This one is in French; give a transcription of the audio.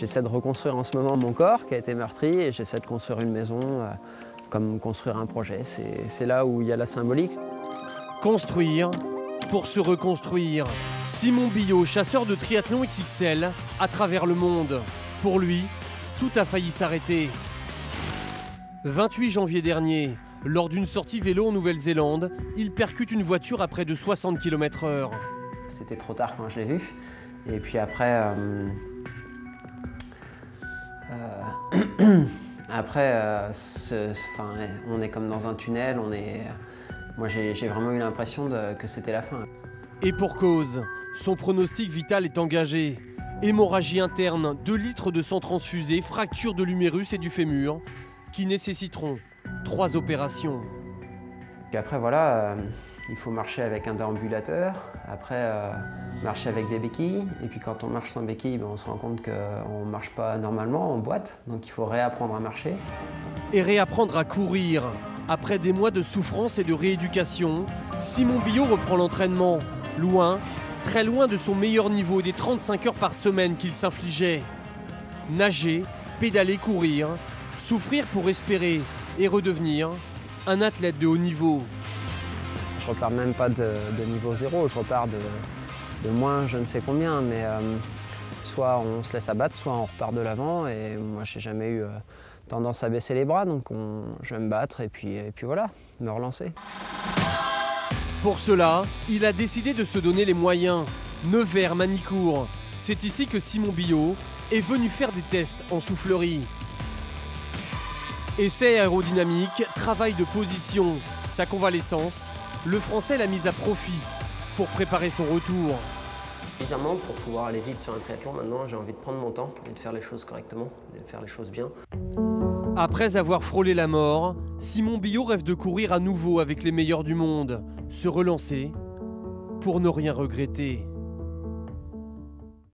J'essaie de reconstruire en ce moment mon corps qui a été meurtri et j'essaie de construire une maison comme construire un projet. C'est là où il y a la symbolique. Construire pour se reconstruire. Simon Billot, chasseur de triathlon XXL à travers le monde. Pour lui, tout a failli s'arrêter. 28 janvier dernier, lors d'une sortie vélo en Nouvelle-Zélande, il percute une voiture à près de 60 km/h. C'était trop tard quand je l'ai vu. Et puis après, on est comme dans un tunnel. Moi, j'ai vraiment eu l'impression que c'était la fin. Et pour cause, son pronostic vital est engagé. Hémorragie interne, 2 litres de sang transfusé, fracture de l'humérus et du fémur, qui nécessiteront 3 opérations. Puis après, voilà, il faut marcher avec un déambulateur, après marcher avec des béquilles. Et puis quand on marche sans béquilles, on se rend compte qu'on ne marche pas normalement, on boite. Donc il faut réapprendre à marcher. Et réapprendre à courir. Après des mois de souffrance et de rééducation, Simon Billot reprend l'entraînement. Loin, très loin de son meilleur niveau des 35 heures par semaine qu'il s'infligeait. Nager, pédaler, courir, souffrir pour espérer et redevenir un athlète de haut niveau. Je repars même pas de niveau 0, je repars de moins je ne sais combien, mais soit on se laisse abattre, soit on repart de l'avant. Et moi, j'ai jamais eu tendance à baisser les bras, donc je vais me battre et puis voilà, me relancer. Pour cela, il a décidé de se donner les moyens. Nevers, Manicourt, c'est ici que Simon Billot est venu faire des tests en soufflerie. Essai aérodynamique, travail de position, sa convalescence, le Français l'a mise à profit pour préparer son retour. Bizarrement, pour pouvoir aller vite sur un triathlon, maintenant j'ai envie de prendre mon temps et de faire les choses correctement, et de faire les choses bien. Après avoir frôlé la mort, Simon Billot rêve de courir à nouveau avec les meilleurs du monde, se relancer pour ne rien regretter.